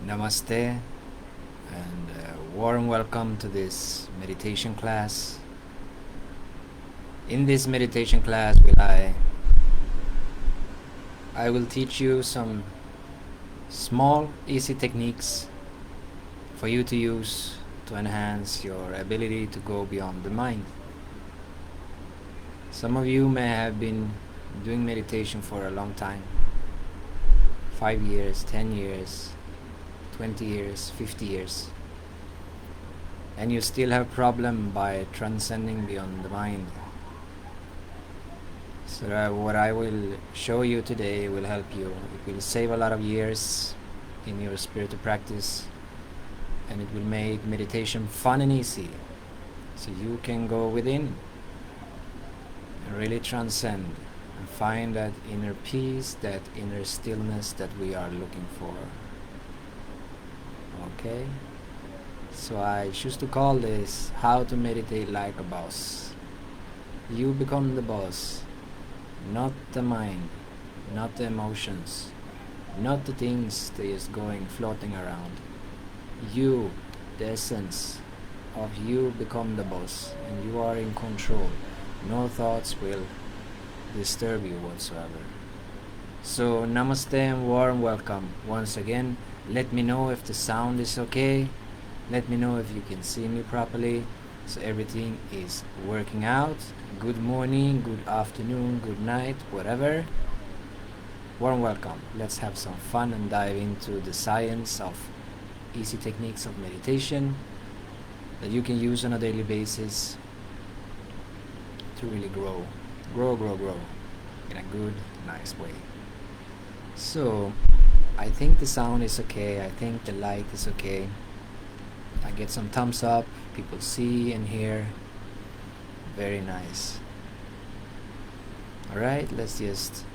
Namaste and warm welcome to this meditation class. In this meditation class, I will teach you some small, easy techniques for you to use to enhance your ability to go beyond the mind. Some of you may have been doing meditation for a long time, 5 years, 10 years, 20 years, 50 years, and you still have problem by transcending beyond the mind. So what I will show you today will help you. It will save a lot of years in your spiritual practice, and it will make meditation fun and easy, so you can go within and really transcend and find that inner peace, that inner stillness that we are looking for. Okay, so I choose to call this how to meditate like a boss. You become the boss, not the mind, not the emotions, not the things that is going floating around. You, the essence of you, become the boss, and you are in control. No thoughts will disturb you whatsoever. So namaste and warm welcome once again. Let me know if the sound is okay. Let me know if you can see me properly. So everything is working out. Good morning, good afternoon, good night, whatever. Warm welcome. Let's have some fun and dive into the science of easy techniques of meditation that you can use on a daily basis to really grow in a good, nice way. So I think the sound is okay. I think the light is okay. I get some thumbs up. People see and hear. Very nice. Alright, let's just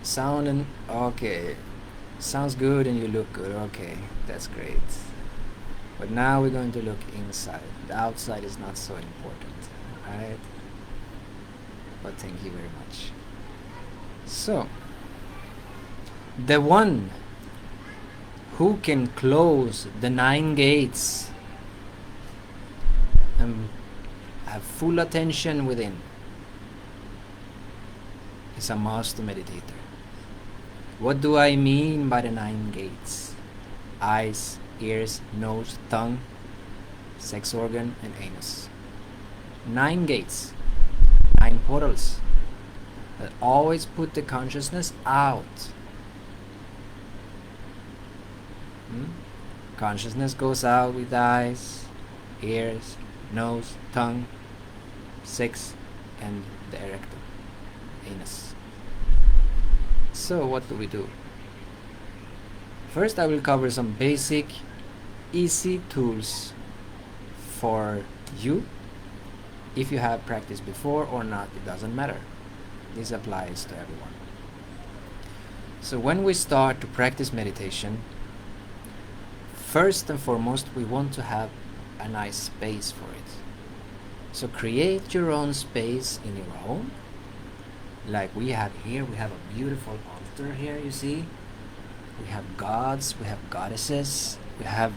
sound and okay. Sounds good and you look good. Okay, that's great. But now we're going to look inside. The outside is not so important. Alright? But thank you very much. So, the one who can close the 9 gates and have full attention within is a master meditator. What do I mean by the 9 gates? Eyes, ears, nose, tongue, sex organ, and anus. 9 gates, 9 portals that always put the consciousness out. Consciousness goes out with eyes, ears, nose, tongue, sex, and the erectum, anus. So what do we do? First, I will cover some basic, easy tools for you. If you have practiced before or not, it doesn't matter. This applies to everyone. So when we start to practice meditation, first and foremost, we want to have a nice space for it. So create your own space in your home. Like we have here, we have a beautiful altar here, you see. We have gods, we have goddesses, we have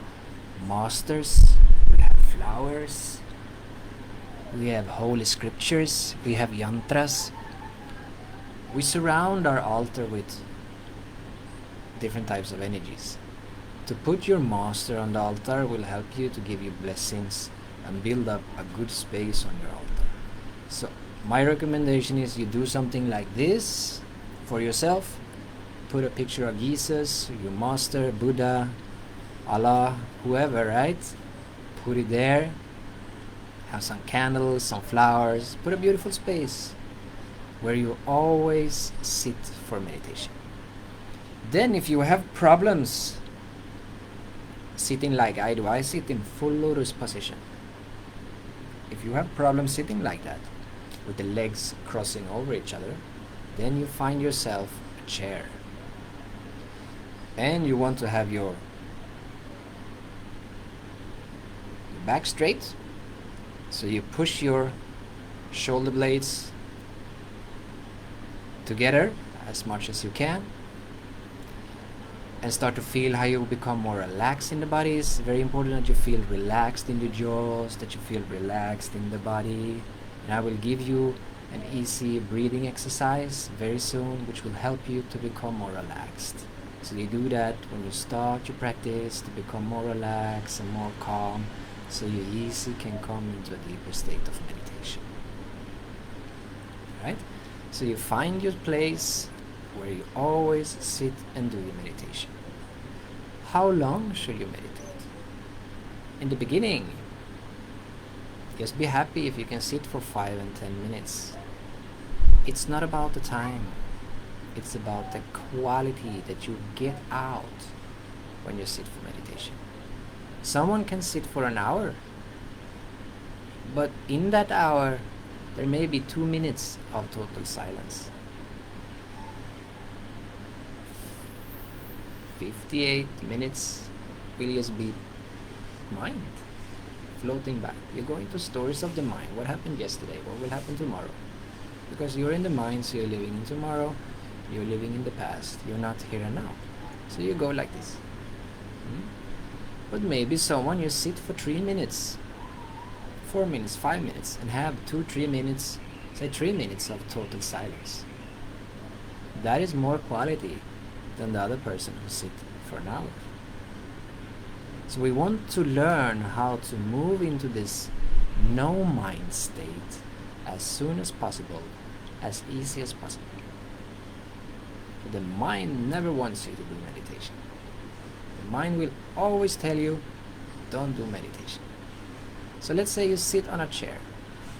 masters, we have flowers, we have holy scriptures, we have yantras. We surround our altar with different types of energies. To put your master on the altar will help you to give you blessings and build up a good space on your altar. So my recommendation is you do something like this for yourself. Put a picture of Jesus, your master, Buddha, Allah, whoever, right? Put it there. Have some candles, some flowers. Put a beautiful space where you always sit for meditation. Then if you have problems sitting like I do, I sit in full lotus position. If you have problems sitting like that, with the legs crossing over each other, then you find yourself a chair. And you want to have your back straight. So you push your shoulder blades together as much as you can. and start to feel how you become more relaxed in the body. It's very important that you feel relaxed in the jaws, that you feel relaxed in the body. And I will give you an easy breathing exercise very soon, which will help you to become more relaxed. So you do that when you start your practice to become more relaxed and more calm, so you easily can come into a deeper state of meditation. Right? So you find your place where you always sit and do your meditation. How long should you meditate? In the beginning, just be happy if you can sit for 5 and 10 minutes. It's not about the time. It's about the quality that you get out when you sit for meditation. Someone can sit for an hour, but in that hour, there may be 2 minutes of total silence. 58 minutes will just be mind floating back. You're going to stories of the mind. What happened yesterday? What will happen tomorrow? Because you're in the mind, so you're living in tomorrow. You're living in the past. You're not here and now. So you go like this. But maybe someone, you sit for 3 minutes, 4 minutes, 5 minutes, and have 2-3 minutes, say 3 minutes of total silence. That is more quality than the other person who sit for an hour. So we want to learn how to move into this no mind state as soon as possible, as easy as possible. The mind never wants you to do meditation. The mind will always tell you, don't do meditation. So let's say you sit on a chair.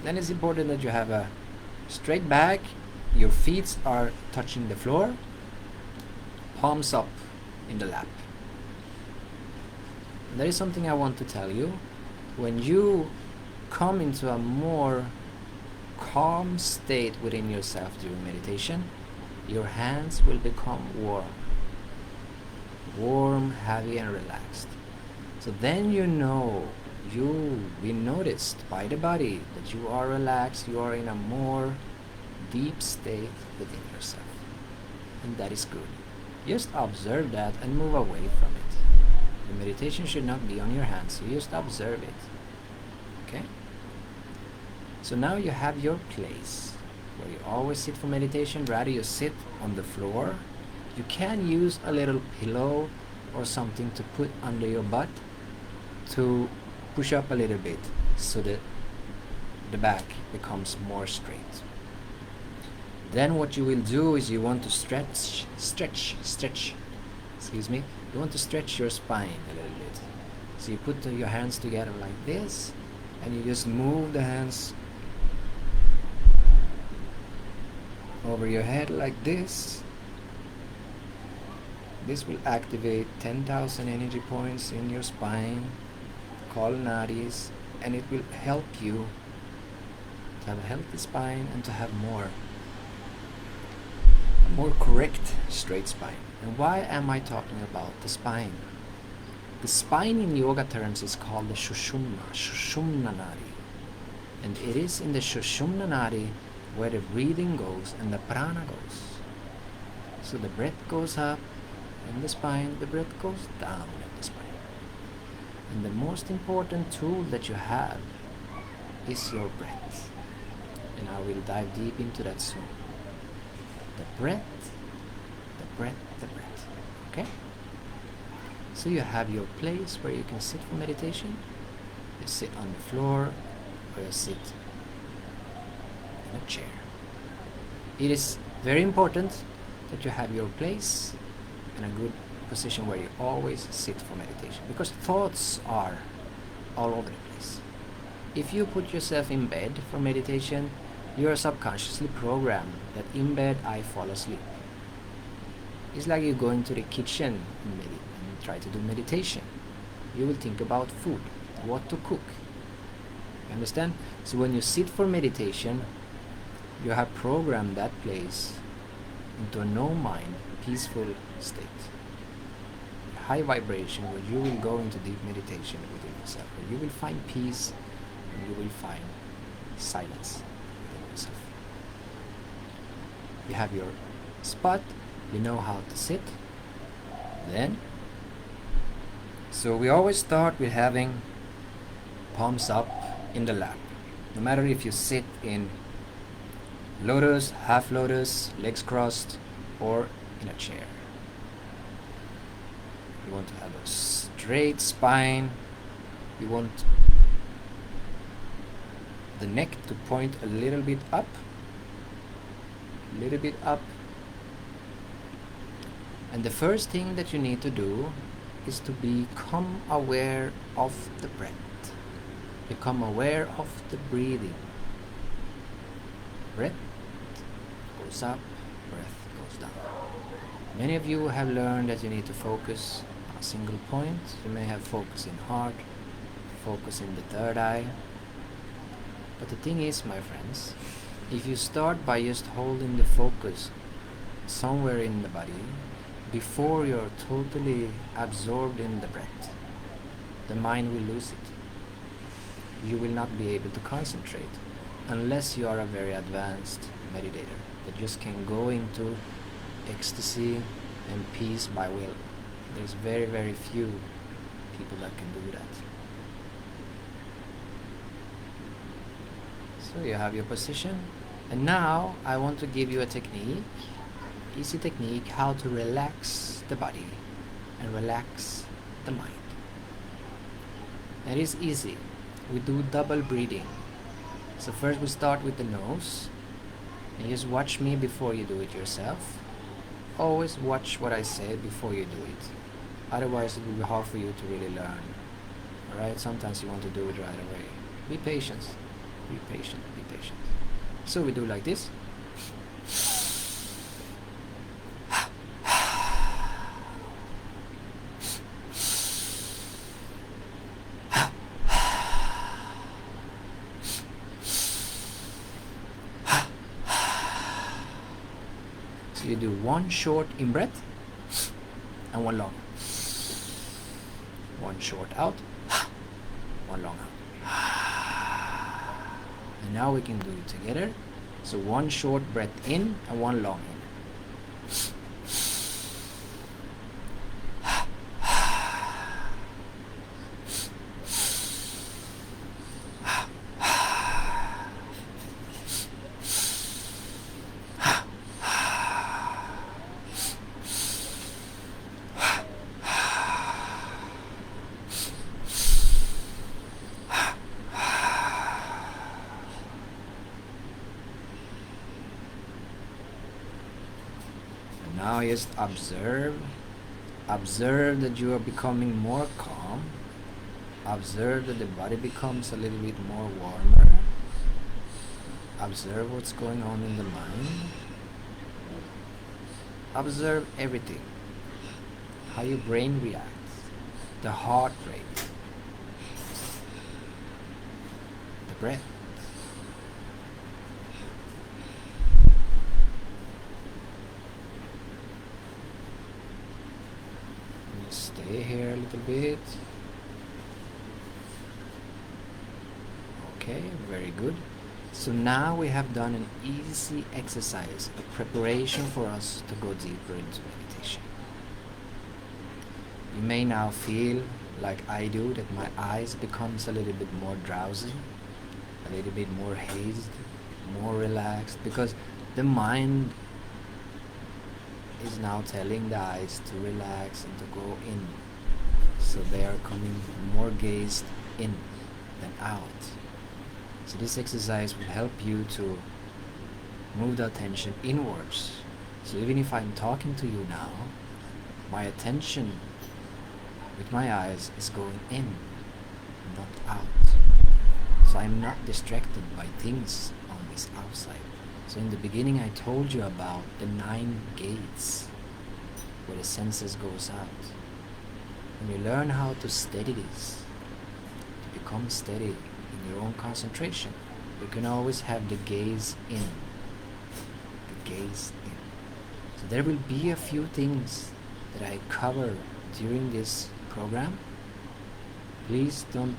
Then it's important that you have a straight back, your feet are touching the floor, palms up in the lap. And there is something I want to tell you. When you come into a more calm state within yourself during meditation, your hands will become warm, heavy, and relaxed. So then you know, you will be noticed by the body that you are relaxed, you are in a more deep state within yourself. And that is good. Just observe that and move away from it. The meditation should not be on your hands, you just observe it. Okay? So now you have your place where you always sit for meditation. Rather, you sit on the floor. You can use a little pillow or something to put under your butt to push up a little bit so that the back becomes more straight. Then what you will do is you want to stretch, excuse me, you want to stretch your spine a little bit. So you put your hands together like this, and you just move the hands over your head like this. This will activate 10,000 energy points in your spine, called nadis, and it will help you to have a healthy spine and to have a more correct straight spine. And why am I talking about the spine? The spine in yoga terms is called the Shushumna Nadi. And it is in the Shushumna Nadi where the breathing goes and the prana goes. So the breath goes up in the spine, the breath goes down in the spine. And the most important tool that you have is your breath. And I will dive deep into that soon. The breath, the breath, the breath. Okay? So you have your place where you can sit for meditation. You sit on the floor or you sit in a chair. It is very important that you have your place in a good position where you always sit for meditation, because thoughts are all over the place. If you put yourself in bed for meditation, you are subconsciously programmed that in bed I fall asleep. It's like you go into the kitchen and try to do meditation. You will think about food, what to cook. You understand? So when you sit for meditation, you have programmed that place into a no-mind, peaceful state. High vibration, where you will go into deep meditation within yourself, where you will find peace and you will find silence within yourself. You have your spot, you know how to sit, Then, so we always start with having palms up in the lap. No matter if you sit in lotus, half lotus, legs crossed, or in a chair. We want to have a straight spine. We want the neck to point a little bit up. And the first thing that you need to do is to become aware of the breath. Become aware of the breathing. Breath goes up, breath goes down. Many of you have learned that you need to focus on a single point. You may have focus in heart, focus in the third eye. But the thing is, my friends, if you start by just holding the focus somewhere in the body, before you're totally absorbed in the breath, the mind will lose it. You will not be able to concentrate unless you are a very advanced meditator that just can go into ecstasy and peace by will. There's very, very few people that can do that. So you have your position, and now I want to give you a technique, easy technique, how to relax the body and relax the mind. It is easy. We do double breathing. So first we start with the nose, and just watch me before you do it yourself. Always watch what I say before you do it. Otherwise it will be hard for you to really learn. Alright, sometimes you want to do it right away. Be patient. Be patient. Be patient. So we do like this. So you do one short in breath and one long. One short out, one long out. And now we can do it together. So one short breath in and one long in. Now just observe that you are becoming more calm. Observe that the body becomes a little bit more warmer. Observe what's going on in the mind. Observe everything. How your brain reacts. The heart rate. The breath. Stay here a little bit. Okay, very good. So now we have done an easy exercise, a preparation for us to go deeper into meditation. You may now feel like I do, that my eyes becomes a little bit more drowsy, a little bit more hazed, more relaxed, because the mind is now telling the eyes to relax and to go in. So they are coming more gazed in than out. So this exercise will help you to move the attention inwards. So even if I'm talking to you now, my attention with my eyes is going in, not out. So I'm not distracted by things on this outside. So in the beginning I told you about the 9 gates where the senses goes out. When you learn how to steady this, to become steady in your own concentration, you can always have the gaze in. The gaze in. So there will be a few things that I cover during this program. Please don't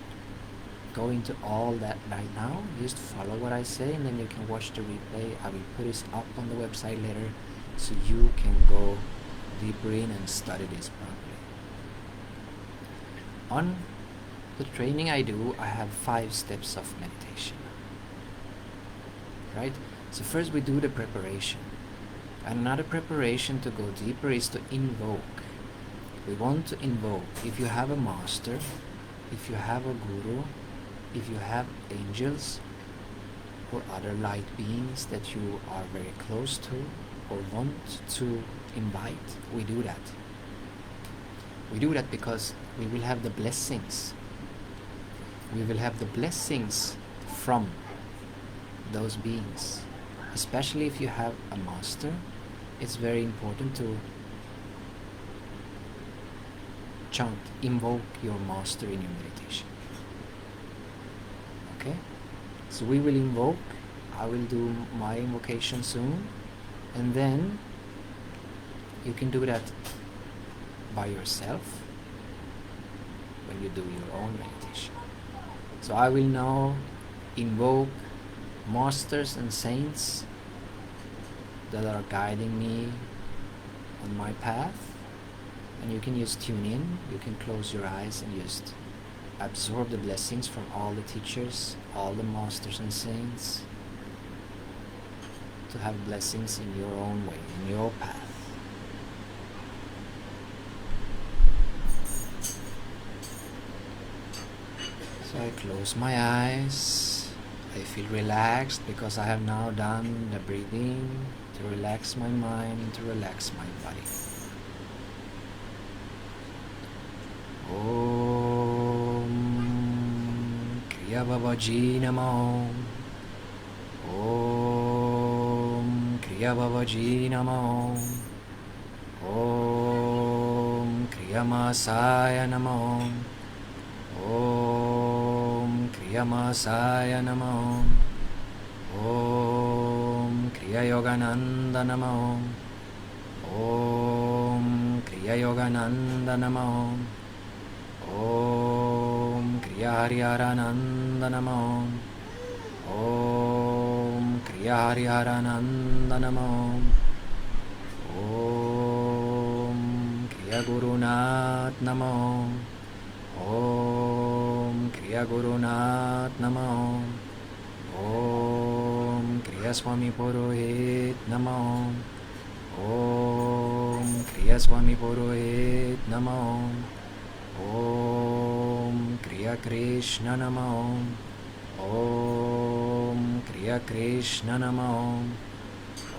go into all that right now. Just follow what I say, and then you can watch the replay. I will put it up on the website later, so you can go deeper in and study this properly. On the training I do, I have 5 steps of meditation. Right? So first we do the preparation. And another preparation to go deeper is to invoke. We want to invoke. If you have a master, if you have a guru, if you have angels or other light beings that you are very close to or want to invite, we do that. We do that because we will have the blessings. We will have the blessings from those beings. Especially if you have a master, it's very important to chant, invoke your master in your meditation. Okay? So we will invoke. I will do my invocation soon, and then you can do that by yourself when you do your own meditation. So I will now invoke masters and saints that are guiding me on my path, and you can just tune in. You can close your eyes and just absorb the blessings from all the teachers, all the masters and saints, to have blessings in your own way, in your path. So I close my eyes. I feel relaxed because I have now done the breathing to relax my mind, to relax my body. Om Kriya Babaji Namo. Om Kriya Babaji Namo. Om Kriya Masaya Namo. Om Kriya Masaya Namo. Om Kriya Yogananda Namo. Om Kriya Yogananda Namo. Om Kriya Hariharananda Namo. Om Kriya Hariharananda Namo. Om Kriya Gurunath Namo. Om Kriya Gurunath Namo. Om Kriya Swami Purohit Namo. Om Kriya Swami Purohit Namo. Om Kriya Krishna Namo. Om Kriya Krishna Namo.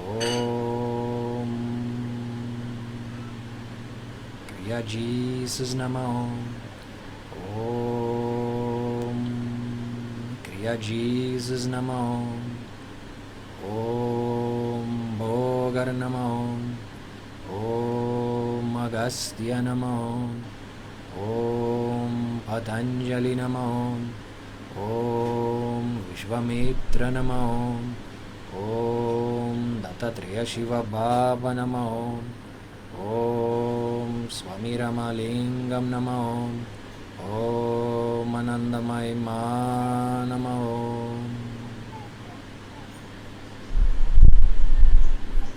Om Kriya Jesus Namo. Om Kriya Jesus Namo. Om Bhogar Namo. Om Agastya Namo. Om Patanjali Namo. Om Vishvamitra Namo. Om Dattatreya Shiva Baba Namo. Om Swami Ramalingam Namo. Om Anandamai Ma Namo.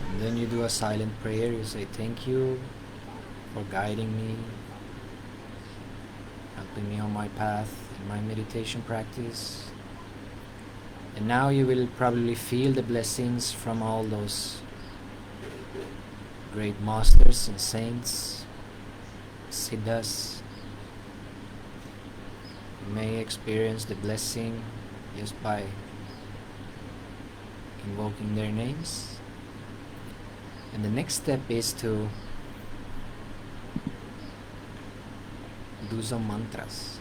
And then you do a silent prayer. You say, thank you for guiding me, helping me on my path in my meditation practice. And now you will probably feel the blessings from all those great masters and saints, siddhas. You may experience the blessing just by invoking their names. And the next step is to do some mantras.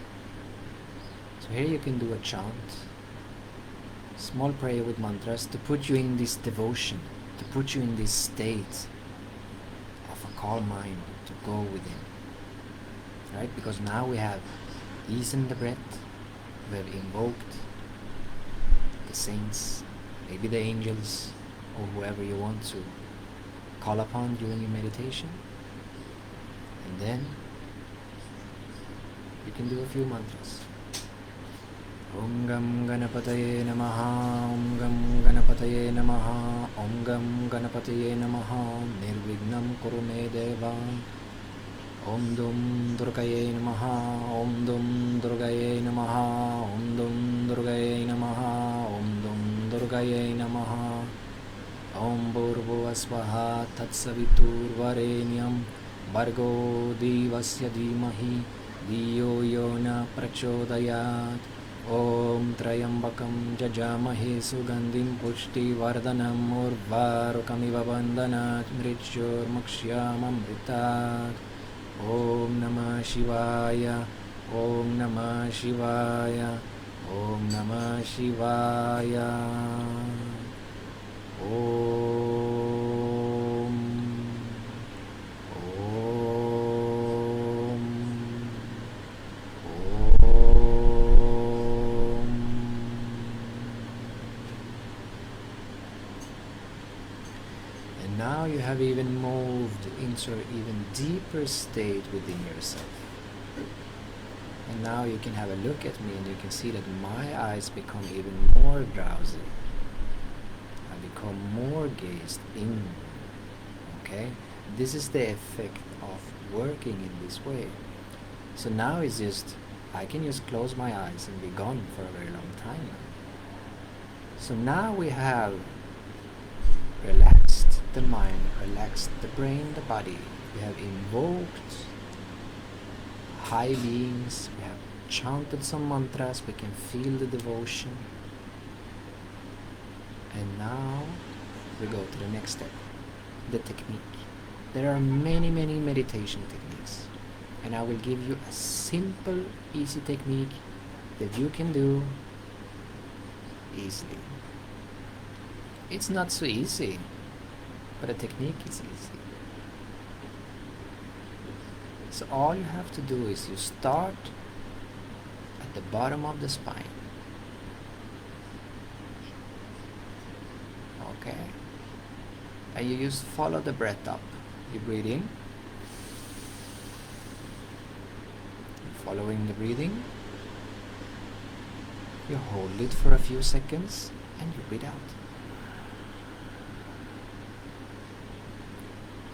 So here you can do a chant, small prayer with mantras to put you in this devotion, to put you in this state of a calm mind, to go within. Right? Because now we have eased the breath, we have invoked the saints, maybe the angels, or whoever you want to call upon during your meditation. And then you can do a few mantras. Om Gam Ganapataye Namaha. Om Gam Ganapataye Namaha. Om Gam Ganapataye Namaha. Nirvignam Kuru Me Deva. Om Dum Durgaye Namaha. Om Dum Durgaye Namaha. Om Dum Durgaye Namaha. Om Dum Durgaye Namaha. Om Bhurvuvasvaha Tatsaviturvarenyam Bhargo Devasya Dhimahi Dhiyo Yona Prachodayat. Om Trayambakam Jajamahe Sugandim Pushti Vardhanam Urvarukamiva Bandhanat Mrityur Makshyamamritat. Om Namah Shivaya. Om Namah Shivaya. Om Namah Shivaya. Om. Om. Om. And now you have even moved into an even deeper state within yourself. And now you can have a look at me and you can see that my eyes become even more drowsy. I become more gazed in. Okay? This is the effect of working in this way. So now it's just, I can just close my eyes and be gone for a very long time now. So now we have relaxed the mind, relaxed the brain, the body. We have invoked high beings, we have chanted some mantras, we can feel the devotion. And now we go to the next step, the technique. There are many meditation techniques, and I will give you a simple, easy technique that you can do easily. It's not so easy, but the technique is easy. So all you have to do is you start at the bottom of the spine. Okay? And you just follow the breath up. You breathe in. You're following the breathing. You hold it for a few seconds and you breathe out.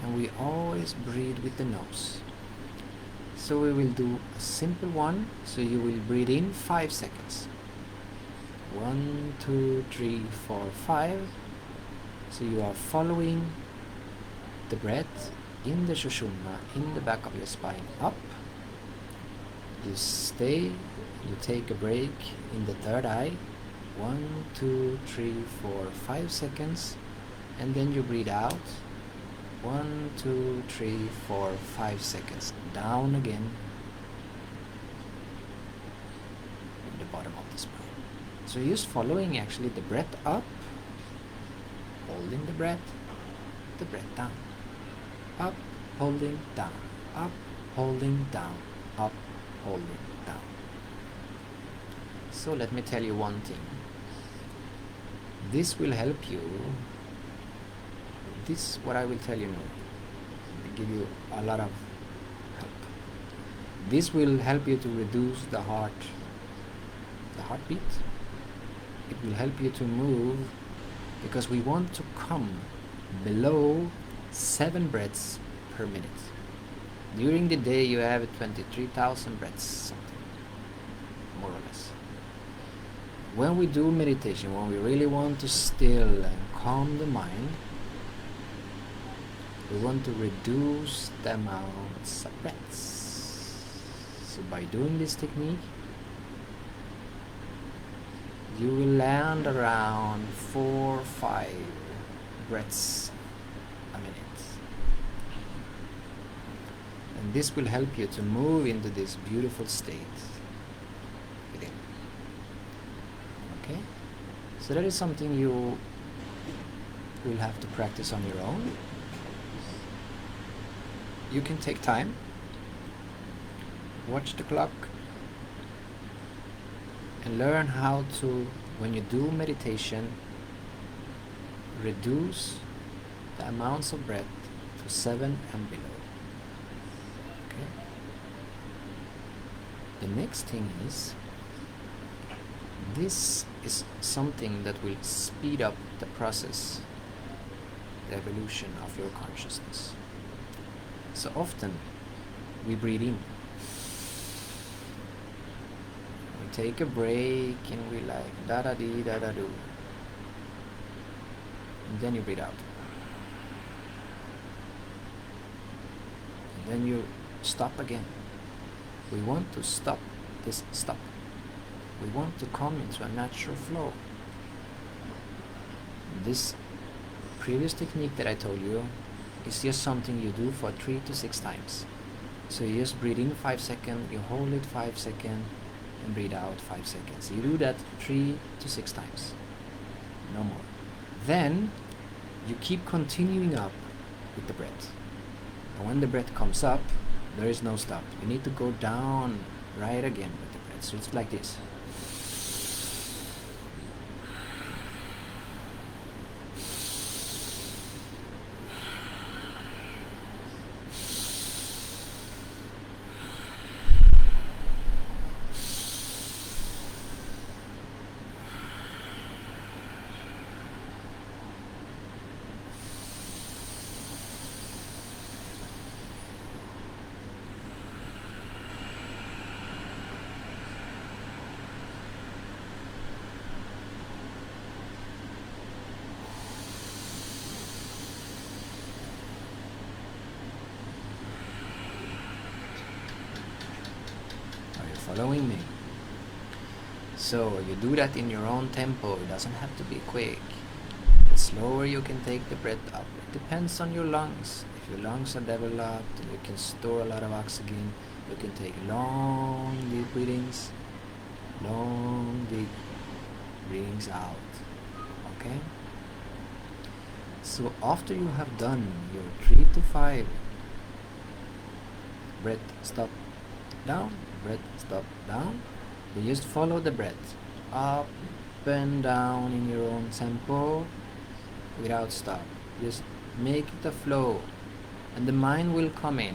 And we always breathe with the nose. So we will do a simple one. So you will breathe in 5 seconds. 1, 2, 3, 4, 5. So you are following the breath in the Shushumna, in the back of your spine, up. You stay, you take a break in the third eye. 1, 2, 3, 4, 5 seconds. And then you breathe out. 1, 2, 3, 4, 5 seconds. Down again. In the bottom of the spine. So you're just following actually the breath up, holding the breath down. Up, holding, down. Up, holding, down. Up, holding, down. So let me tell you one thing. This will help you. This, what I will tell you now, will give you a lot of help. This will help you to reduce the heartbeat. It will help you to move, because we want to come below 7 breaths per minute. During the day you have 23,000 breaths, something, more or less. When we do meditation, when we really want to still and calm the mind, we want to reduce the amounts of breaths. So by doing this technique, you will land around 4 or 5 breaths a minute. And this will help you to move into this beautiful state within. Okay? So that is something you will have to practice on your own. You can take time, watch the clock, and learn how to, when you do meditation, reduce the amounts of breath to 7 and below. Okay? The next thing is This is something that will speed up the process, the evolution of your consciousness. So often we breathe in, we take a break, and we like da da dee da da do, and then you breathe out, and then you stop again. We want to stop this stop. We want to come into a natural flow. This previous technique that I told you is just something you do for 3 to 6 times. So you just breathe in 5 seconds, you hold it 5 seconds, and breathe out 5 seconds. You do that 3 to 6 times, no more. Then you keep continuing up with the breath. And when the breath comes up, there is no stop. You need to go down right again with the breath. So it's like this. Following me? So you do that in your own tempo. It doesn't have to be quick. The slower you can take the breath up. It depends on your lungs. If your lungs are developed, you can store a lot of oxygen. You can take long deep breathings, long deep breathings out. Okay? So after you have done your 3 to 5 breath stop down, breath stop down, you just follow the breath up and down in your own tempo without stop. Just make it a flow, and the mind will come in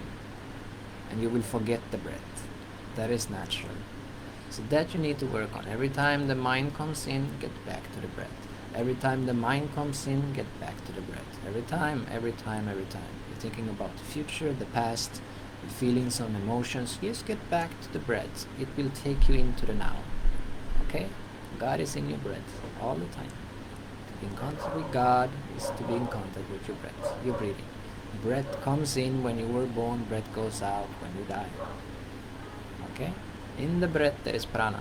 and you will forget the breath. That is natural. So that you need to work on. Every time the mind comes in, get back to the breath. Every time the mind comes in, get back to the breath. Every time. You're thinking about the future, the past, feelings and emotions, just get back to the breath. It will take you into the now. Okay? God is in your breath all the time. To be in contact with God is to be in contact with your breath. You're breathing. Breath comes in when you were born, breath goes out when you die. Okay? In the breath there is prana.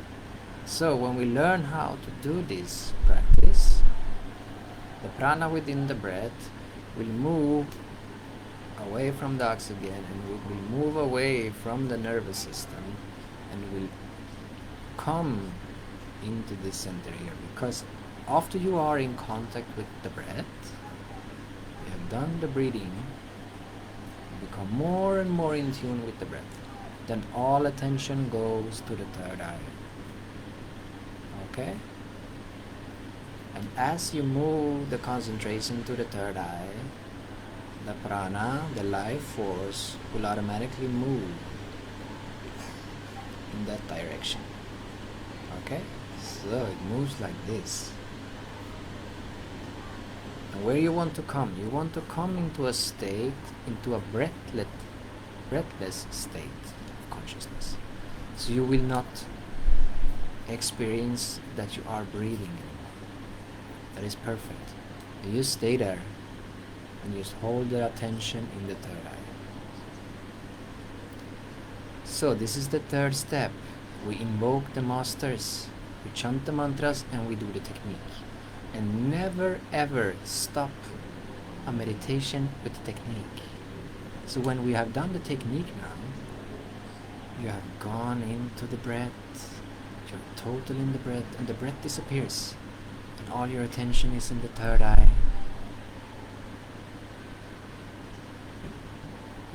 So when we learn how to do this practice, the prana within the breath will move away from the oxygen, and we will move away from the nervous system, and will come into the center here, because after you are in contact with the breath, you have done the breathing, you become more and more in tune with the breath, then all attention goes to the third eye. Okay? And as you move the concentration to the third eye, the prana, the life force, will automatically move in that direction. Okay? So it moves like this. And where you want to come? You want to come into a state, into a breathless state of consciousness. So you will not experience that you are breathing anymore. That is perfect. You just stay there and just hold your attention in the third eye. So this is the third step. We invoke the masters, we chant the mantras, and we do the technique. And never ever stop a meditation with the technique. So when we have done the technique now, you have gone into the breath, you're totally in the breath, and the breath disappears, and all your attention is in the third eye.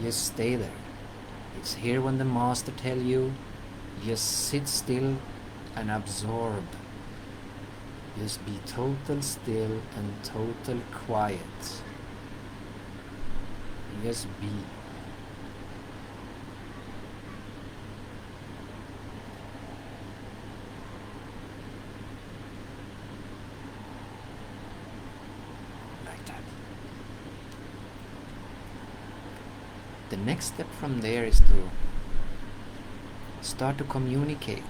Just stay there. It's here when the master tell you, just sit still and absorb. Just be total still and total quiet. Just be. The next step from there is to start to communicate.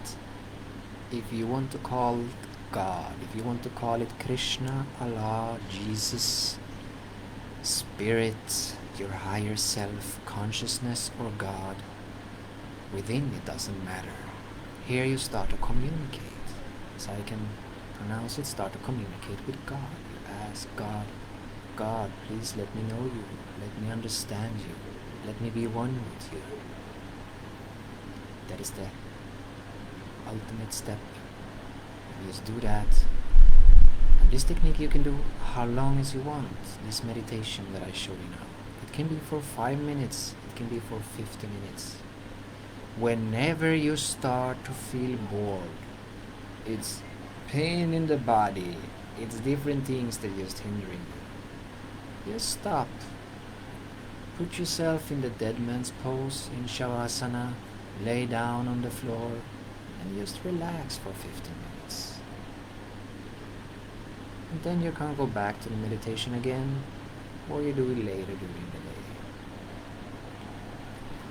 If you want to call it God, if you want to call it Krishna, Allah, Jesus, Spirit, your higher self, consciousness, or God, within, it doesn't matter. Here you start to communicate. As I can pronounce it, start to communicate with God. You ask God, God, please let me know you. Let me understand you. Let me be one with you. That is the ultimate step. You just do that. And this technique you can do how long as you want. This meditation that I show you now. It can be for 5 minutes. It can be for 50 minutes. Whenever you start to feel bored, it's pain in the body, it's different things that are just hindering you. Just stop. Put yourself in the dead man's pose in Shavasana, lay down on the floor, and just relax for 15 minutes. And then you can go back to the meditation again, or you do it later during the day.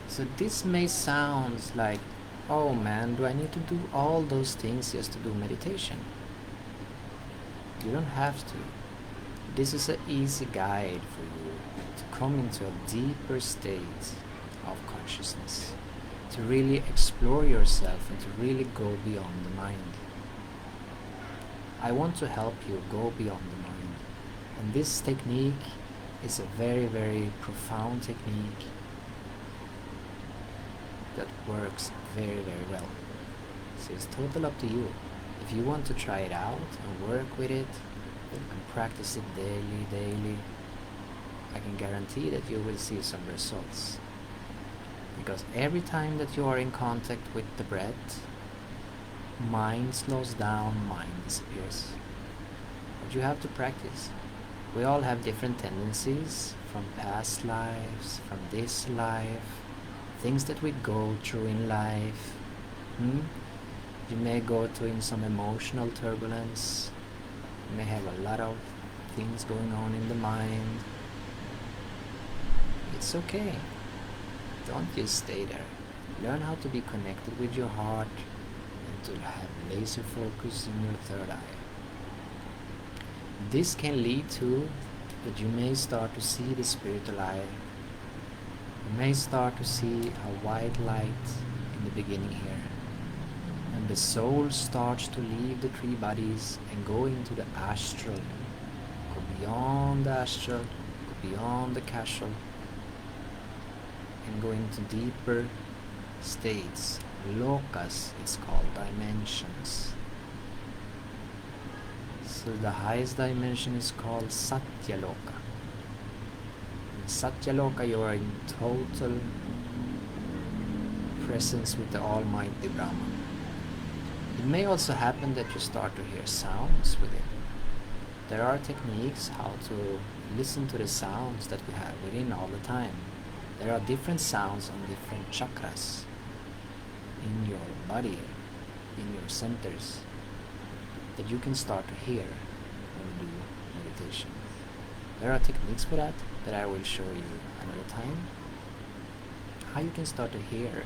So this may sound like, oh man, do I need to do all those things just to do meditation? You don't have to. This is an easy guide for you to come into a deeper state of consciousness, to really explore yourself and to really go beyond the mind. I want to help you go beyond the mind. And this technique is a very, very profound technique that works very, very well. So it's total up to you. If you want to try it out and work with it and practice it daily, I can guarantee that you will see some results. Because every time that you are in contact with the breath, mind slows down, mind disappears. But you have to practice. We all have different tendencies from past lives, from this life, things that we go through in life. You may go through some emotional turbulence. You may have a lot of things going on in the mind. It's okay. Don't just stay there. Learn how to be connected with your heart and to have laser focus in your third eye. This can lead to that you may start to see the spiritual eye. You may start to see a white light in the beginning here. And the soul starts to leave the three bodies and go into the astral. Go beyond the astral, go beyond the causal, and go into deeper states. Lokas, it's called, dimensions. So the highest dimension is called Satyaloka. In Satyaloka you are in total presence with the Almighty Brahman. It may also happen that you start to hear sounds within. There are techniques how to listen to the sounds that we have within all the time. There are different sounds on different chakras in your body, in your centers, that you can start to hear when you do meditation. There are techniques for that I will show you another time. How you can start to hear.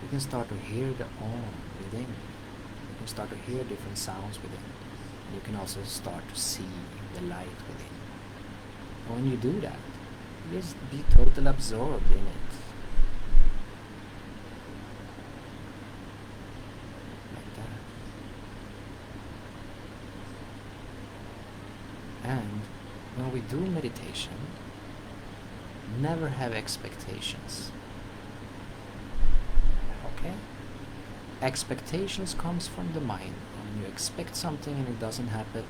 You can start to hear the Om within. You can start to hear different sounds within. And you can also start to see the light within. And when you do that, just be totally absorbed in it. Like that. And when we do meditation, never have expectations. Okay? Expectations comes from the mind. When you expect something and it doesn't happen,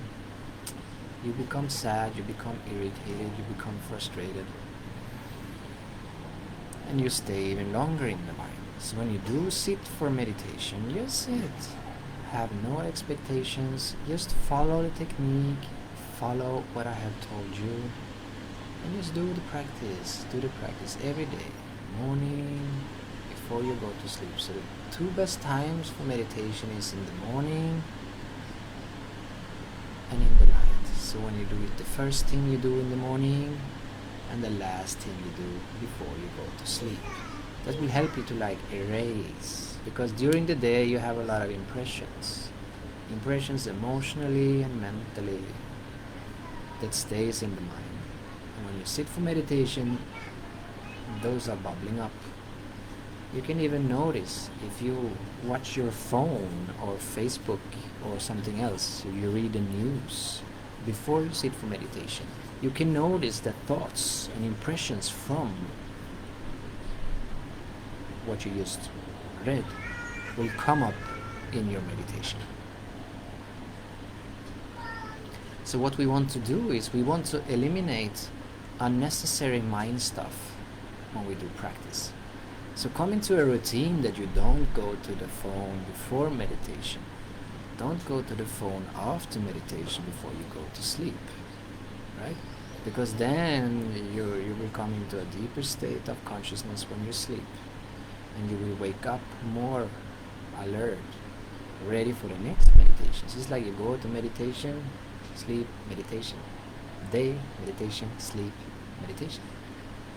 you become sad, you become irritated, you become frustrated, and you stay even longer in the mind. So when you do sit for meditation, just sit. Have no expectations, just follow the technique, follow what I have told you, and just do the practice. Do the practice every day, morning, before you go to sleep. So the two best times for meditation is in the morning and in the night. So when you do it, the first thing you do in the morning, and the last thing you do before you go to sleep. That will help you to like erase, because during the day you have a lot of impressions emotionally and mentally, that stays in the mind. And when you sit for meditation, those are bubbling up. You can even notice if you watch your phone or Facebook or something else, you read the news before you sit for meditation, you can notice that thoughts and impressions from what you just read will come up in your meditation. So what we want to do is we want to eliminate unnecessary mind stuff when we do practice. So come into a routine that you don't go to the phone before meditation. Don't go to the phone after meditation before you go to sleep, right? Because then you will come into a deeper state of consciousness when you sleep, and you will wake up more alert, ready for the next meditation. It's like you go to meditation, sleep, meditation, day, meditation, sleep, meditation.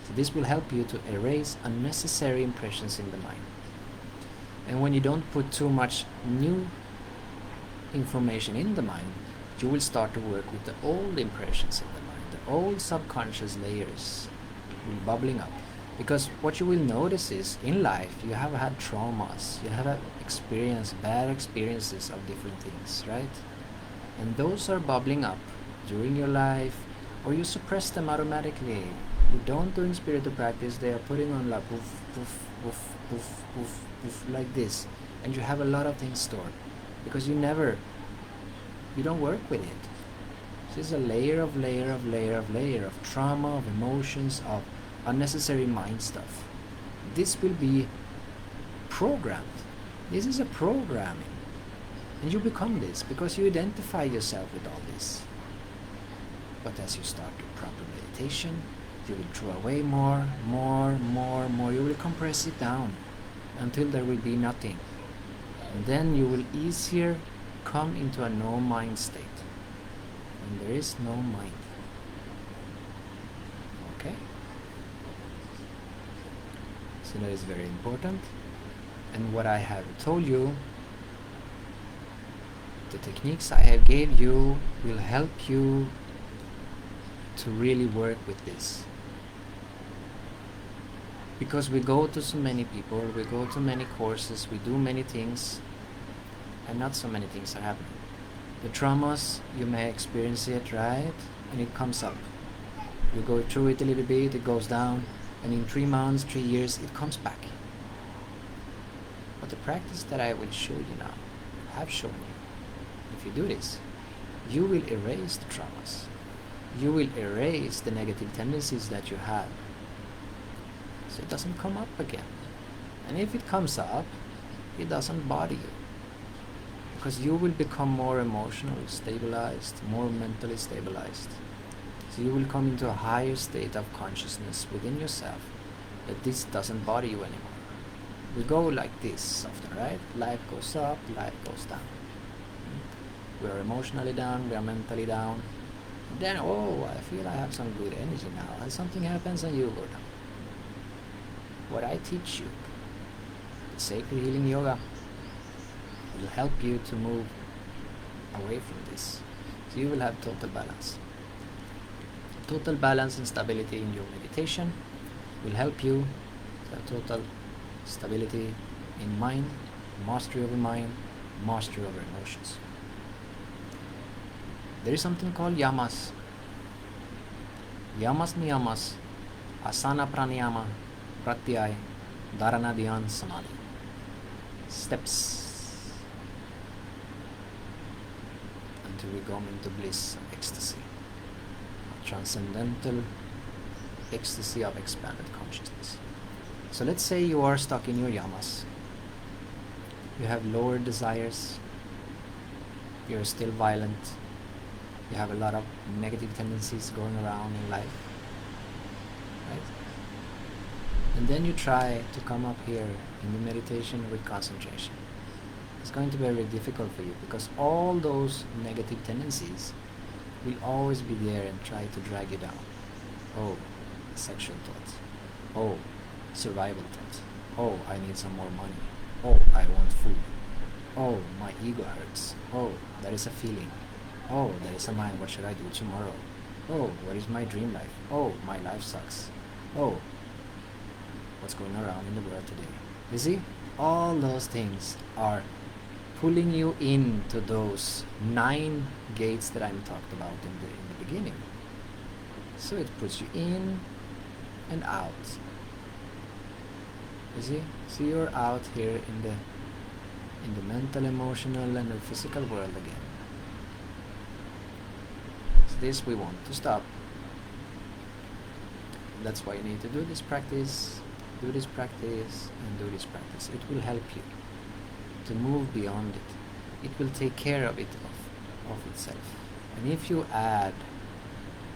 So this will help you to erase unnecessary impressions in the mind. And when you don't put too much new information in the mind, you will start to work with the old impressions in the mind. The old subconscious layers will bubbling up. Because what you will notice is, in life, you have had traumas, you have experienced bad experiences of different things, right? And those are bubbling up during your life, or you suppress them automatically. You don't doing spiritual practice, they are putting on like poof, poof, poof, poof, poof, poof, like this. And you have a lot of things stored, because you don't work with it. This is a layer of trauma, of emotions, of unnecessary mind stuff. This will be programmed. This is a programming. And you become this because you identify yourself with all this. But as you start your proper meditation, you will throw away more. You will compress it down until there will be nothing. And then you will easier come into a no mind state. And there is no mind. Okay? So that is very important. And what I have told you, the techniques I have gave you will help you to really work with this. Because we go to so many people, we go to many courses, we do many things, and not so many things are happening. The traumas, you may experience it, right? And it comes up. You go through it a little bit, it goes down, and in 3 months, 3 years, it comes back. But the practice that I will show you now, have shown you, if you do this, you will erase the traumas. You will erase the negative tendencies that you have. So it doesn't come up again. And if it comes up, it doesn't bother you. Because you will become more emotionally stabilized, more mentally stabilized. So you will come into a higher state of consciousness within yourself, that this doesn't bother you anymore. We go like this often, right? Life goes up, life goes down. We are emotionally down, we are mentally down. Then, I feel I have some good energy now, and something happens and you go down. What I teach you, the sacred healing yoga, will help you to move away from this. So you will have total balance. Total balance and stability in your meditation will help you to have total stability in mind, mastery over mind, mastery over emotions. There is something called yamas. Yamas niyamas, asana pranayama, pratyaya, dharana, dhyan, samadhi. Steps until we go into bliss, ecstasy, transcendental ecstasy of expanded consciousness. So let's say you are stuck in your yamas. You have lower desires. You're still violent. You have a lot of negative tendencies going around in life, right? And then you try to come up here in the meditation with concentration. It's going to be very difficult for you because all those negative tendencies will always be there and try to drag you down. Oh, sexual thought. Oh, survival thought. Oh, I need some more money. Oh, I want food. Oh, my ego hurts. Oh, there is a feeling. Oh, there is a mind. What should I do tomorrow? Oh, what is my dream life? Oh, my life sucks. Oh, what's going around in the world today? You see, all those things are pulling you into those 9 gates that I'm talked about in the beginning. So it puts you in and out. You see? So you're out here in the mental, emotional, and the physical world again. So this we want to stop. That's why you need to do this practice, and do this practice. It will help you to move beyond it. It will take care of it of itself. And if you add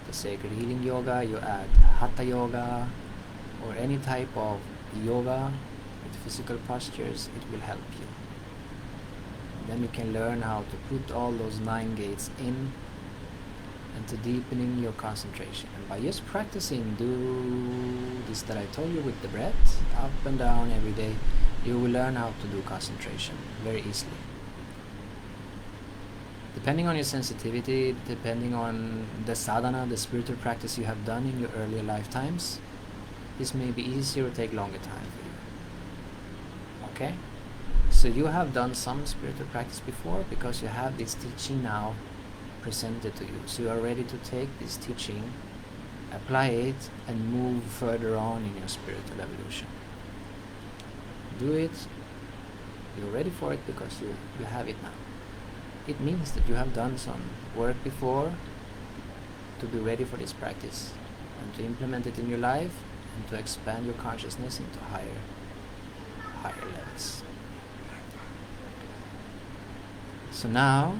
the sacred healing yoga, you add hatha yoga, or any type of yoga with physical postures, it will help you. Then you can learn how to put all those 9 gates in and to deepening your concentration. And by just practicing, do this that I told you with the breath, up and down every day, you will learn how to do concentration very easily. Depending on your sensitivity, depending on the sadhana, the spiritual practice you have done in your earlier lifetimes, this may be easier or take longer time for you. Okay? So you have done some spiritual practice before because you have this teaching now presented to you. So you are ready to take this teaching, apply it, and move further on in your spiritual evolution. Do it. You're ready for it because you have it now. It means that you have done some work before to be ready for this practice and to implement it in your life and to expand your consciousness into higher levels. So now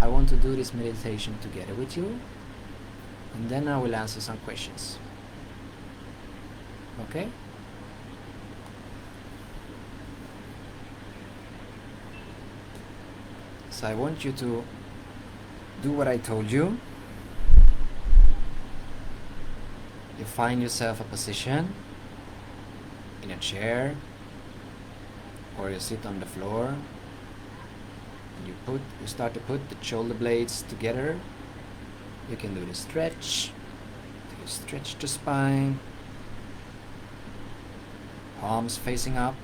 I want to do this meditation together with you, and then I will answer some questions. Okay? So I want you to do what I told you. You find yourself a position in a chair, or you sit on the floor. You start to put the shoulder blades together. You can do the stretch. You stretch the spine. Palms facing up.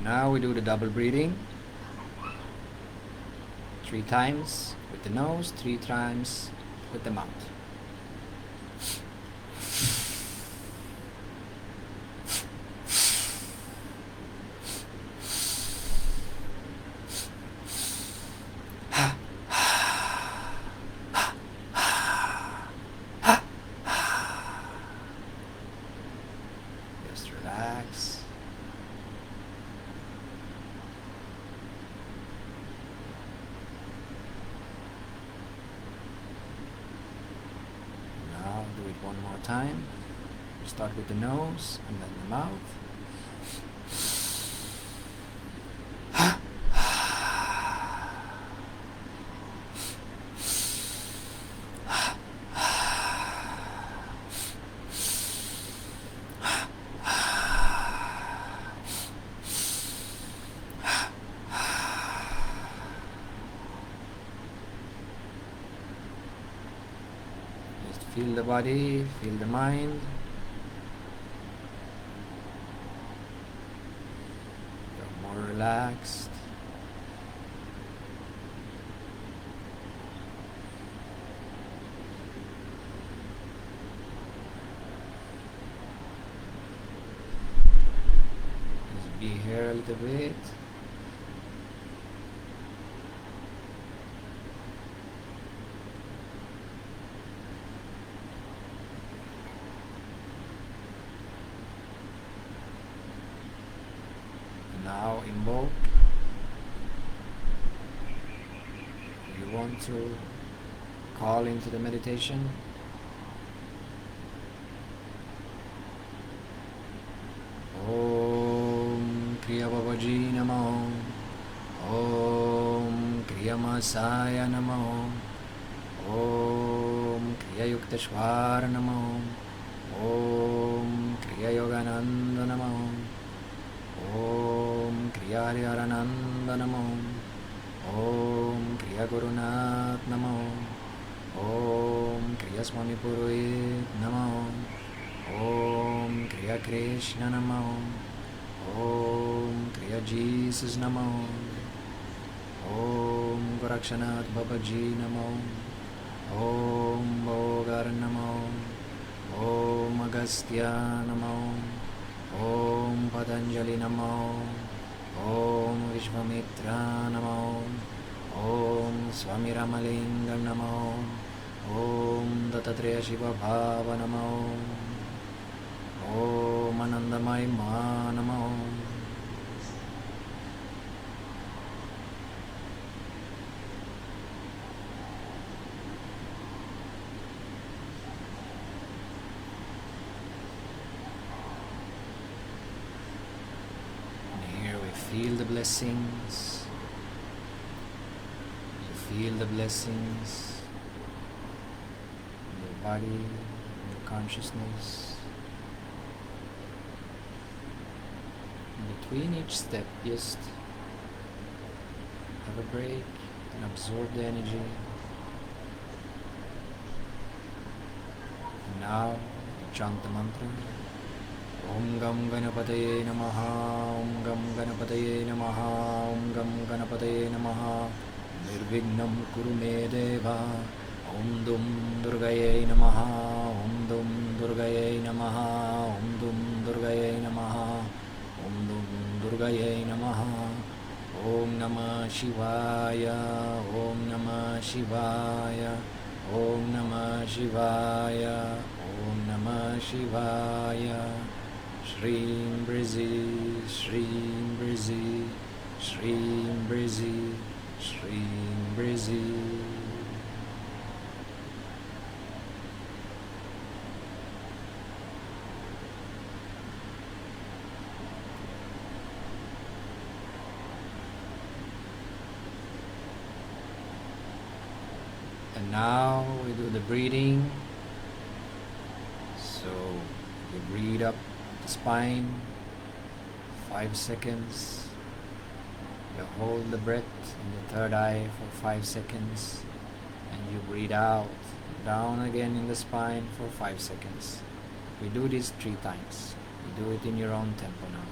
Now we do the double breathing. 3 times with the nose, 3 times with the mouth. Just relax. One more time. Start with the nose and then the mouth. Feel the body, feel the mind. You're more relaxed. Just be here a little bit. Now invoke. You want to call into the meditation. Om Kriya Babaji Namo. Om Kriya Masaya Namo. Om Kriya Yukteshwar Namo. Om Kriya Yogananda Namo. Om Kriya Hariharananda Namo. Om Kriya Gurunath Namo. Om Kriya Swami Purohit Namo. Om Kriya Krishna Namo. Om Kriya Jesus Namo. Om Gorakshanath Babaji Namo. Om Bogar Namo. Om Agastya Namo. Om Patanjali Namo. Om Vishvamitra Namo. Om Swami Ramalingam Namo. Om Dattatreya Shiva Bhava Namo. Om Anandamai Ma Namo. And here we feel the blessings. You feel the blessings in your body, in your consciousness. Between each step, just have a break and absorb the energy. And now, chant the mantra. Om Gam Ganapataye Namaha. Om Gam Ganapataye Namaha. Om Gam Ganapataye Namaha. Nirvignam Kuru Me Deva. Om Dum Durgaye Namaha. Om Dum Durgaye Namaha. Om Dum Durgaye Namaha. Om Dum Durgaye Namaha. Om Namah Shivaya. Om Namah Shivaya. Om Namah Shivaya. Om Namah Shivaya. Shreem Brizzy, Shreem Brizzy, Shreem Brizzy, Shreem Brizzy. And now we do the breathing. So you breathe up the spine, 5 seconds. You hold the breath in the third eye for 5 seconds. And you breathe out, down again in the spine for 5 seconds. We do this 3 times. You do it in your own tempo now.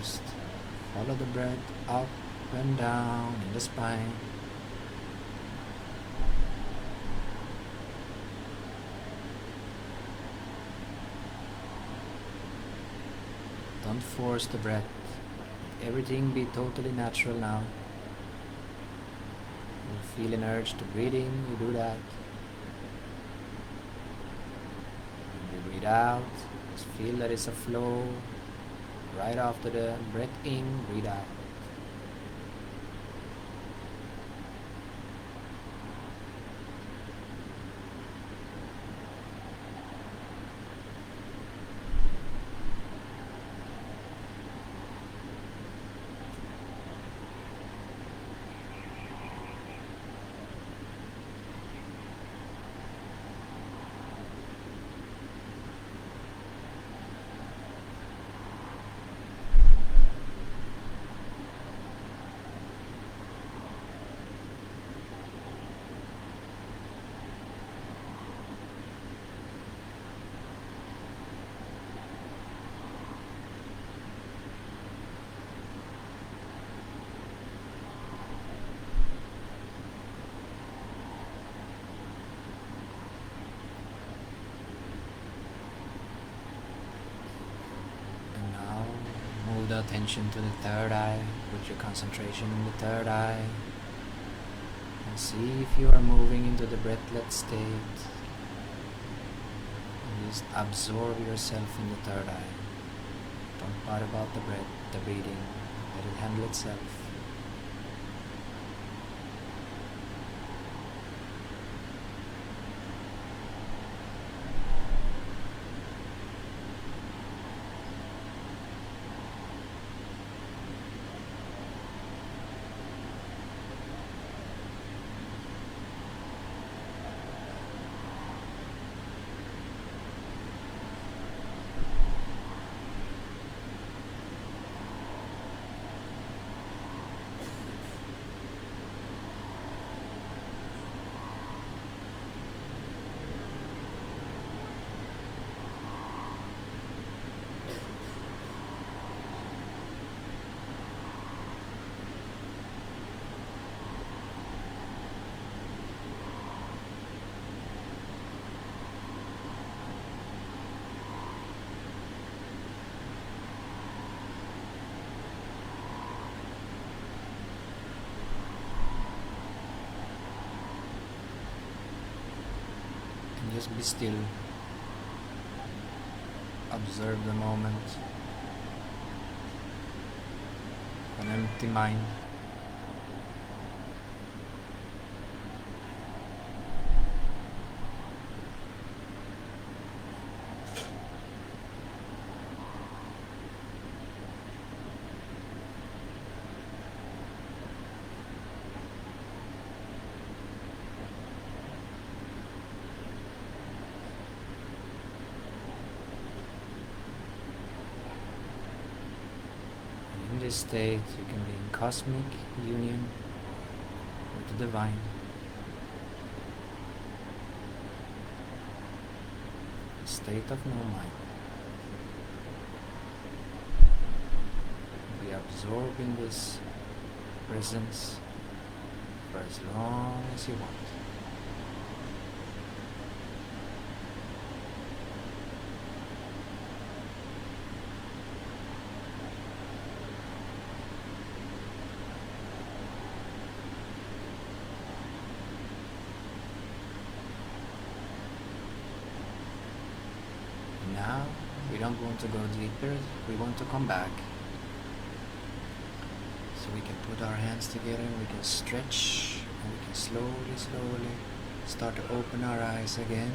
Just follow the breath up and down in the spine. Don't force the breath. Everything be totally natural now. You feel an urge to breathe in, you do that. When you breathe out, just feel that it's a flow. Right after the breath in, breathe out. the attention to the third eye. Put your concentration in the third eye. And see if you are moving into the breathless state. And just absorb yourself in the third eye. Don't worry about the breath, the breathing. Let it handle itself. Just be still. Observe the moment. An empty mind. In this state, you can be in cosmic union with the divine. A state of no mind. Be absorbing this presence for as long as you want. Now, we don't want to go deeper, we want to come back. So we can put our hands together and we can stretch and we can slowly start to open our eyes again.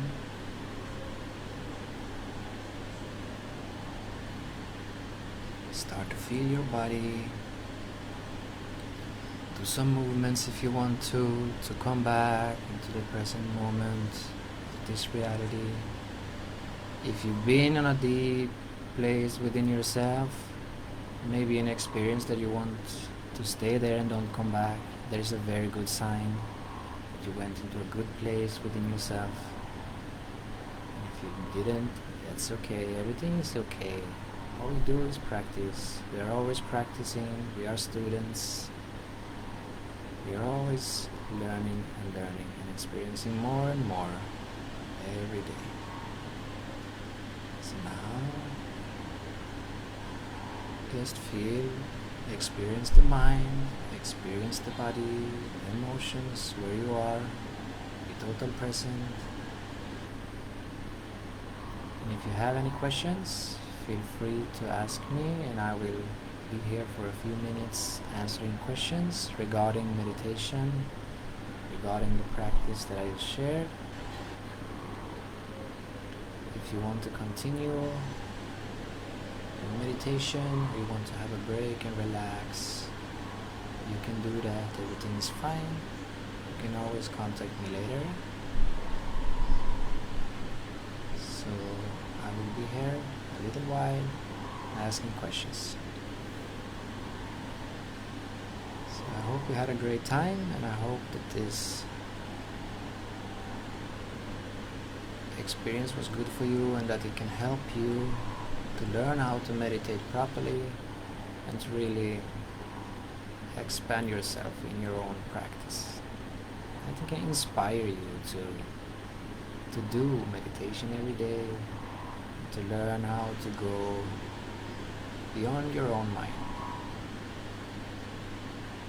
Start to feel your body. Do some movements if you want to come back into the present moment, to this reality. If you've been in a deep place within yourself, maybe an experience that you want to stay there and don't come back, there is a very good sign that you went into a good place within yourself. And if you didn't, that's okay. Everything is okay. All we do is practice. We are always practicing. We are students. We are always learning and experiencing more and more every day. So now, just feel, experience the mind, experience the body, the emotions, where you are, be total present. And if you have any questions, feel free to ask me and I will be here for a few minutes answering questions regarding meditation, regarding the practice that I shared. If you want to continue your meditation, or you want to have a break and relax, you can do that. Everything is fine. You can always contact me later. So I will be here a little while asking questions. So I hope you had a great time, and I hope that this experience was good for you and that it can help you to learn how to meditate properly and to really expand yourself in your own practice. I think it can inspire you to do meditation every day, to learn how to go beyond your own mind.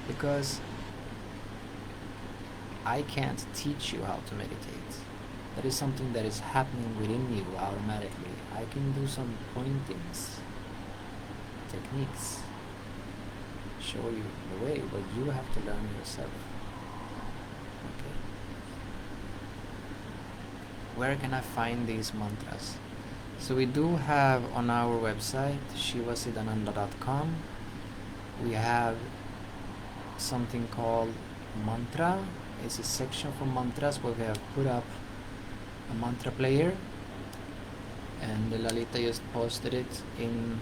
Because I can't teach you how to meditate. That is something that is happening within you automatically. I can do some pointings, techniques, show you the way, but you have to learn yourself. Okay. Where can I find these mantras? So we do have on our website, shivasiddhananda.com, we have something called mantra. It's a section for mantras where we have put up a mantra player, and Lalita just posted it in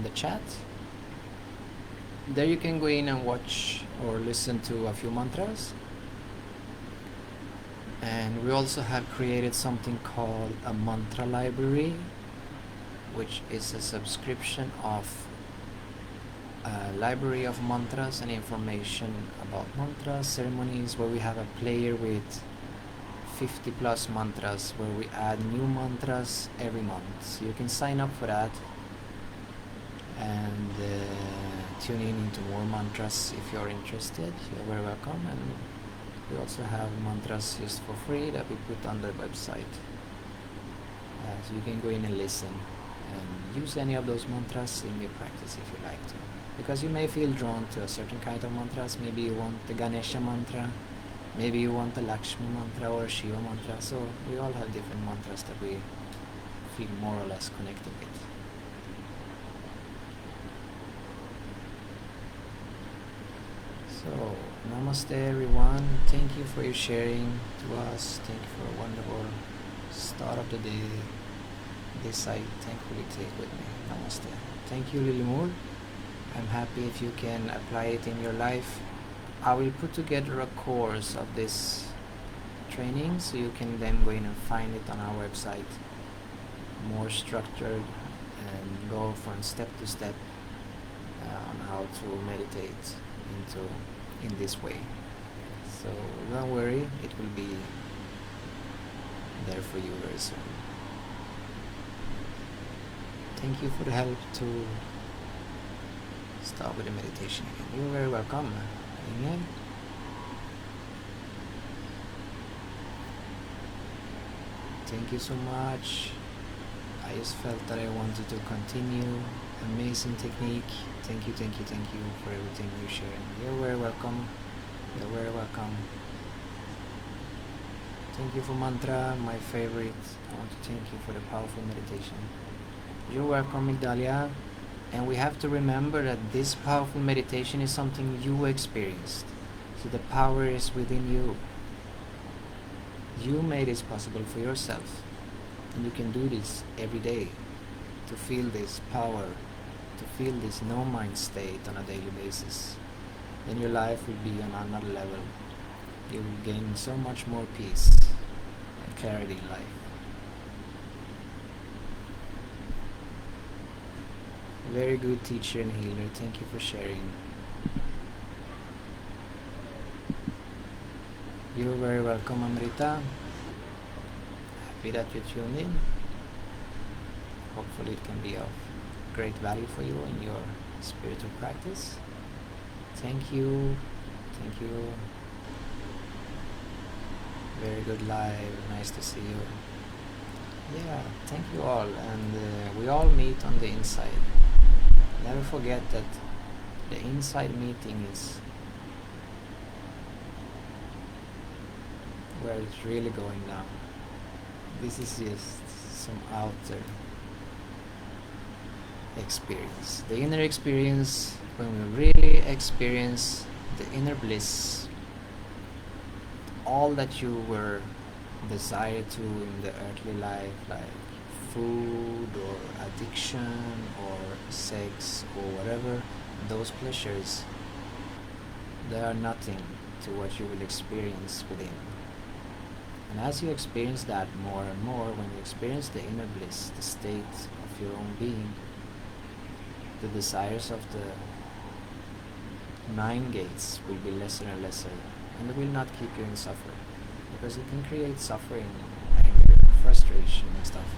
the chat. There you can go in and watch or listen to a few mantras. And we also have created something called a mantra library, which is a subscription of a library of mantras and information about mantras, ceremonies, where we have a player with 50 plus mantras, where we add new mantras every month. So you can sign up for that and tune in into more mantras if you're interested. You're very welcome. And we also have mantras just for free that we put on the website. So you can go in and listen and use any of those mantras in your practice if you like to. Because you may feel drawn to a certain kind of mantras. Maybe you want the Ganesha mantra, maybe you want the Lakshmi mantra or Shiva mantra. So we all have different mantras that we feel more or less connected with. So, namaste everyone. Thank you for your sharing to us. Thank you for a wonderful start of the day. This I thankfully take with me. Namaste. Thank you, Lily Moore. I'm happy if you can apply it in your life. I will put together a course of this training so you can then go in and find it on our website, more structured, and go from step to step on how to meditate in this way. So don't worry, it will be there for you very soon. Thank you for the help to start with the meditation again. You're very welcome. Amen. Thank you so much. I just felt that I wanted to continue. Amazing technique. Thank you for everything you share. You're very welcome. You're very welcome. Thank you for mantra, my favorite. I want to thank you for the powerful meditation. You're welcome, Migdalia. And we have to remember that this powerful meditation is something you experienced. So the power is within you. You made this possible for yourself. And you can do this every day to feel this power, to feel this no mind state on a daily basis. Then your life will be on another level. You will gain so much more peace and clarity in life. Very good teacher and healer. Thank you for sharing. You're very welcome, Amrita. Happy that you tuned in. Hopefully it can be of great value for you in your spiritual practice. Thank you. Thank you. Very good live. Nice to see you. Yeah, thank you all. And we all meet on the inside. Never forget that the inside meeting is where it's really going down. This is just some outer experience. The inner experience, when we really experience the inner bliss, all that you were desired to in the earthly life, like food or addiction or sex or whatever, those pleasures, they are nothing to what you will experience within. And as you experience that more and more, when you experience the inner bliss, the state of your own being, the desires of the 9 gates will be lesser and lesser, and it will not keep you in suffering, because it can create suffering, anger, frustration and stuff,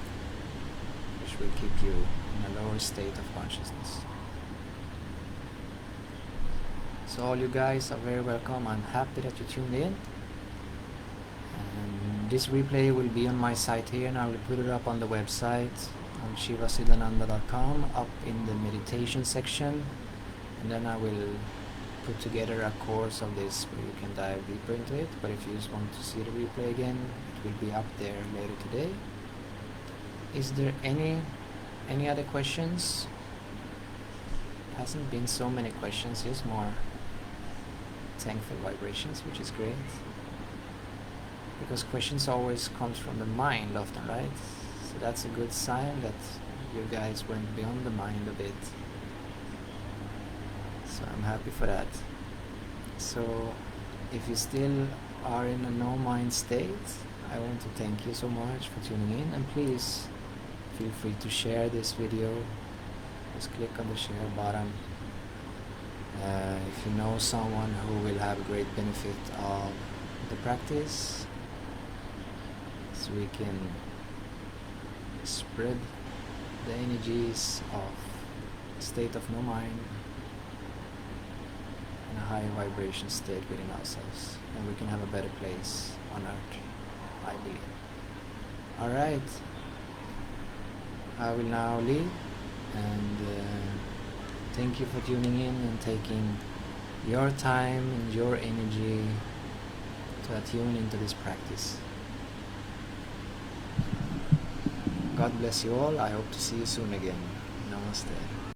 which which will keep you in a lower state of consciousness. So all you guys are very welcome. I'm happy that you tuned in. And this replay will be on my site here, and I will put it up on the website on shivasiddhananda.com up in the meditation section. And then I will put together a course of this where you can dive deeper into it. But if you just want to see the replay again, it will be up there later today. Is there any other questions? Hasn't been so many questions, just more thankful vibrations, which is great. Because questions always comes from the mind often, right? So that's a good sign that you guys went beyond the mind a bit. So I'm happy for that. So if you still are in a no mind state, I want to thank you so much for tuning in, and please feel free to share this video. Just click on the share button. If you know someone who will have great benefit of the practice, so we can spread the energies of state of no mind in a higher vibration state within ourselves, and we can have a better place on earth, I believe. Alright, I will now leave, and thank you for tuning in and taking your time and your energy to attune into this practice. God bless you all. I hope to see you soon again. Namaste.